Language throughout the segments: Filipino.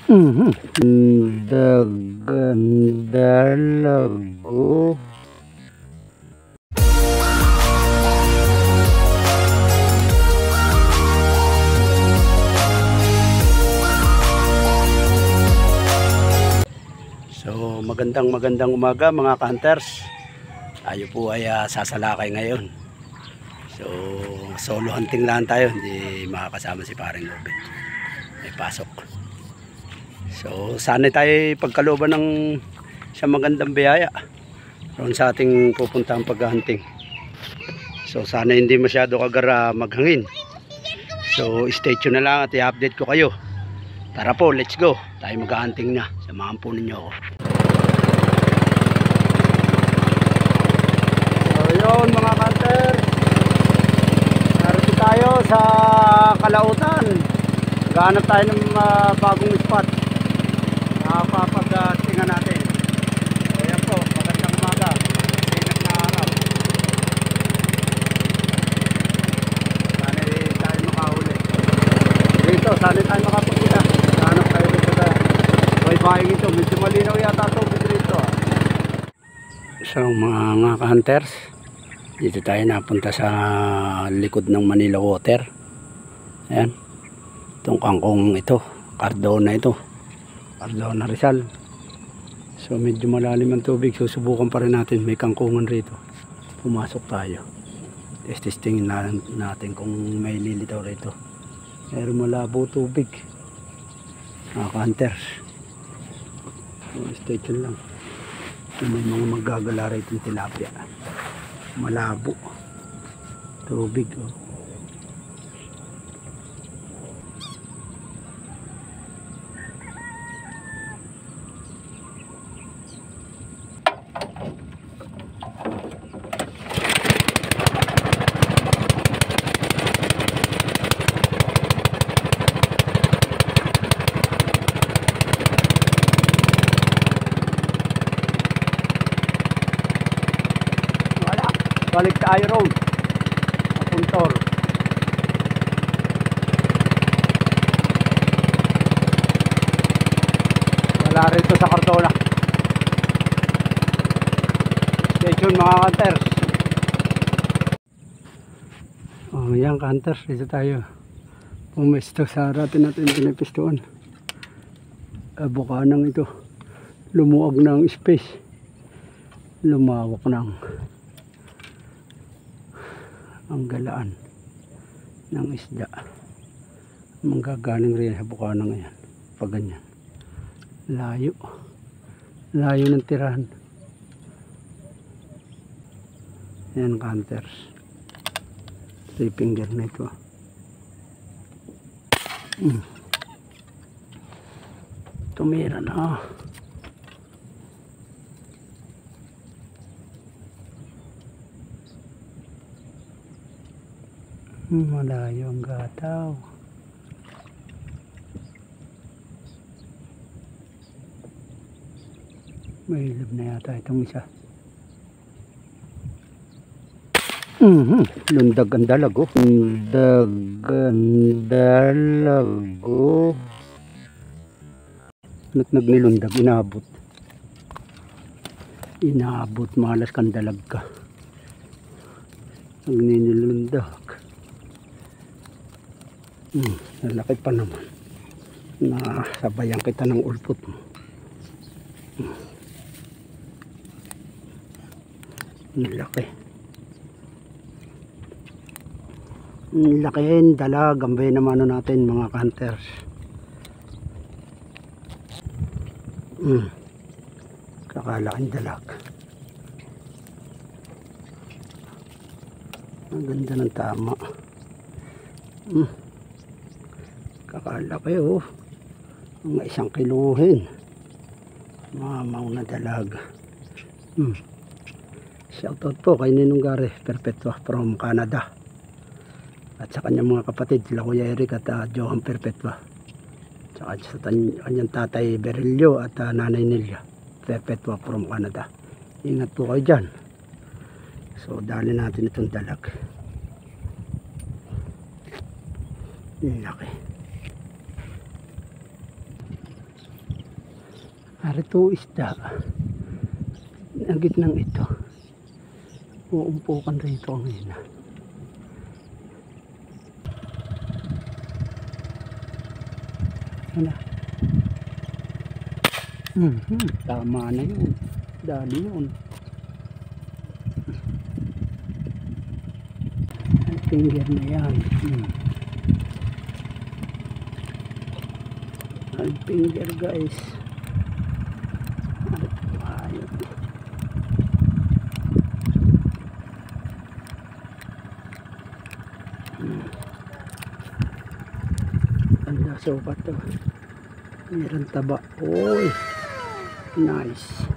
Ganda lago. So magandang umaga mga ka-hunters. Tayo po ay sasalakay ngayon. So solo hunting lang tayo, hindi makakasama si paring Robin, may pasok. So sana tayo pagkalooban ng isang magandang biyaya roon sa ating pupuntang pag-hunting. So sana hindi masyado kagara maghangin. So stay tuned na lang at i-update ko kayo. Tara po, let's go. Tayo mag-hunting na. Samahan po ninyo ako. So yun mga hunter, narito tayo sa Kalautan. Gahanap tayo ng bagong spot. Papag-tingan natin. So yan po, magandang umaga. Sinag na araw. Sana tayo makahuli. Dito, sana tayo makapagkita. Hanap tayo dito sa baybaying ito. Medyo malinaw yata ito dito. So mga ka-hunters, dito tayo napunta sa likod ng Manila Water. Ayan, itong kangkong ito, Cardona ito, Cardona Rizal. So medyo malalim ang tubig, susubukan pa rin natin, may kangkungan rito. Pumasok tayo, testingin natin kung may lilitaw rito. Pero malabo tubig mga ka-hunters. So, stay tuned lang. May mga magagala rito ng tilapia. Malabo tubig oh. Balik tayo road Apuntor. Wala rito sa Cardona. Stay tuned mga hunters. Oh yan hunters, dito tayo pumesto sa harapan natin pinapistoan. Bukanang ito, lumuwag ng space, lumawak ng ang galaan ng isda. Manggagaling rin sa bukana ngayon pag ganyan. Layo ng tirahan. Yan hunters, 3 finger na ito. Tumira na. Malayo ang gataw. May ilog na yata itong isa. Lundag ang dalago. Lundag ang dalago. Nag nilundag, inabot malas kang dalag ka. Nagninilundag. Nalaki pa naman. Nasabayan kita ng ulpot mo. Nalaki. Lakihin, dalag. Gambay naman natin mga hunters. Kakalaking dalag. Ang ganda ng tama. Kakalaki oh. Mga 1 kiluhin. Mamaw na dalag. Shoutout po kay Ninong Gary Perpetua from Canada. At sa kanyang mga kapatid, sila Kuya Eric at Johan Perpetua. At sa kanyang tatay Berilio at nanay Nelia Perpetua from Canada. Ingat po kayo dyan. So dali natin itong dalag. Laki. Narito isda. Ang gitnang ito. Uumpukan rito ngayon. Ano? Tama na yun. Dali yun. Ang finger na yan. Ang finger guys. Ayun. Ang sopa to. Meron taba. Oy. Nice.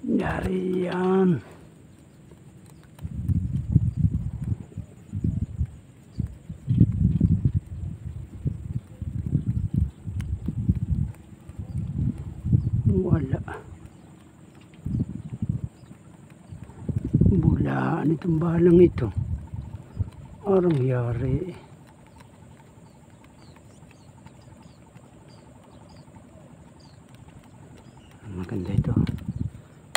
Yari yan. Wala. Bulaan itong balang ito. Parang yari. Maganda ito.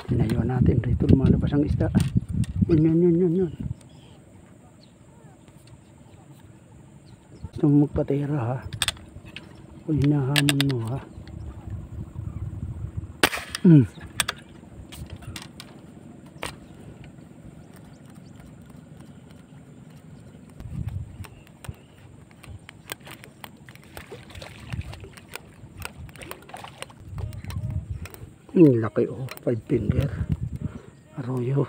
Tinayo natin rito, lumalabas ang isda. Yun. Gusto mo magpatira ha. Kung hinahamon mo ha. Laki oh, 5 finger arroyo.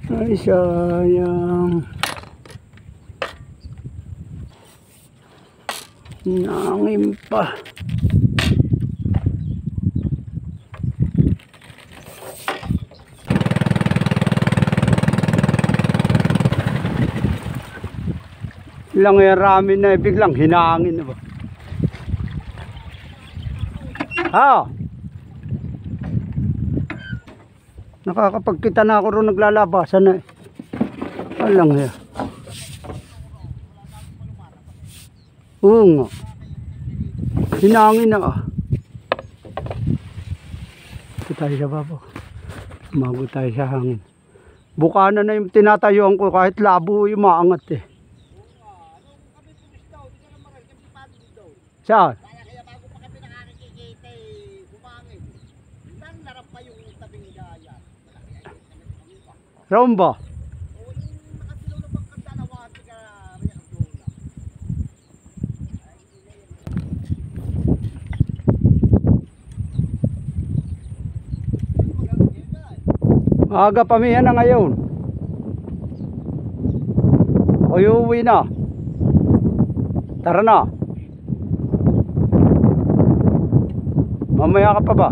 Ay sayang, nangim pa. Lang ramin na biglang hinangin na ba? Nakakapagkita na ako ron naglalabasan na eh. Alang ya. Oo nga. Hinangin na Ito tayo sa baba. Mago tayo sa hangin. Bukana na yung tinatayuan ko kahit labo yung maangat eh. Saan? Kaya bago pa kami nakakikita bumangin. Nang larap pa yung tabing gaya. Roon ba? O yung nakasilaw na pagkandalawati ka riyak doon. Aga pamihan na ngayon. Ako'y uuwi na. Tara na. Mamaya ka pa ba?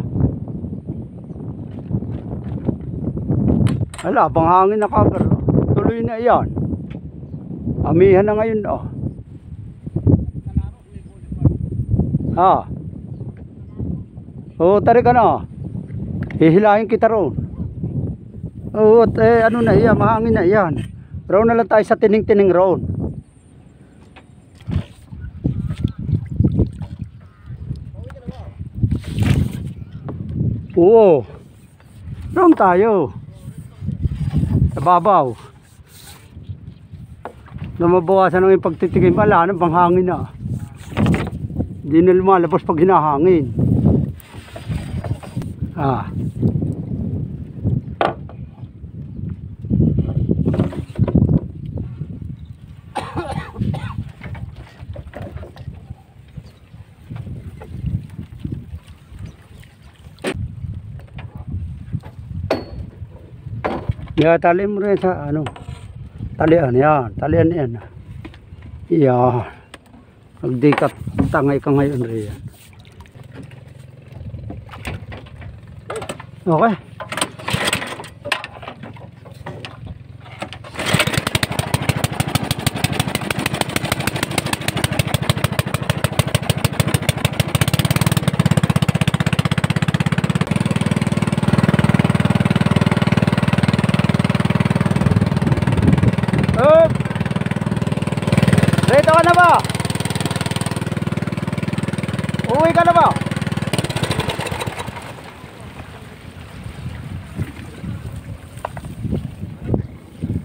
Ala, bang hangin na kagar. Tuloy na yan. Amihan na ngayon Oo, tari ka na. Hihilahin kita roon. Oo, ano na yan, mahangin na yan. Roon na lang tayo sa tining-tining roon. Oo. Doon tayo. Sa babaw. Na mabawasan ng pagtitigim. Wala na, panghangin na. Hindi na lumalabas pag hinahangin. Tali mo rin sa talian yan, talian yan. Yan. Magdikat tangay ka ngayon rin yan. Okay. ka na ba? Uwi ka na ba?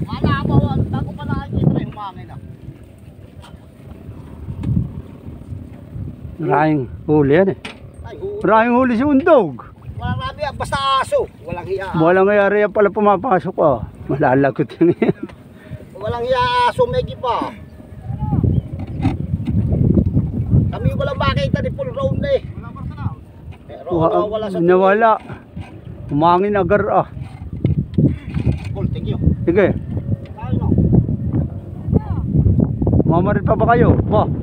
Wala ako, bago pa nakikita rin humangin na. Maraming huli yan eh. Ay, huli. Maraming huli si Undog. Walang rabi, basta aso. Walang hiya. Walang ngayari yan pala pumapasok ah. Malalagot yan yan. Walang hiya aso, Megi pa. Kami walang makita ni full round na eh. Pero wala sa Nawala. Umangin agar ah. Cool, thank you. Sige. Tayo na. Mamarit pa ba kayo? Ba? Yung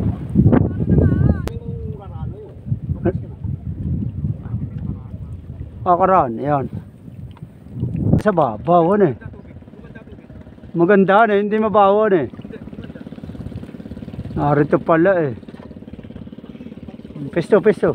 rarano yun. Kakaraan. Yan. Sa babawan eh. Maganda na, hindi mabawan eh. Narito pala eh. Pesto, pesto.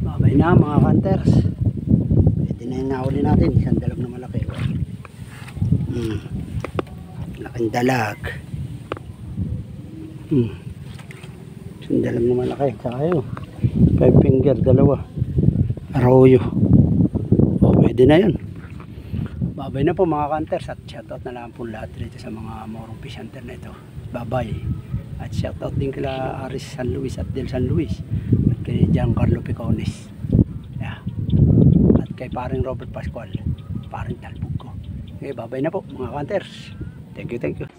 Babay na mga hunters. Pwede na yung nahuli natin. Isang dalag na malaki. Laking dalag. Isang dalag na malaki. Kaya 5 finger, dalawa. Arroyo. O pwede na yun. Babay na po mga hunters. At shoutout na lang po lahat dito sa mga morong fish hunter na ito. Babay. At shoutout din kila Aris San Luis at Del San Luis. At kay Giancarlo Picones. Yeah. At kay paring Robert Pascual. Paring talbog ko. Okay, babay na po mga hunters. Thank you, thank you.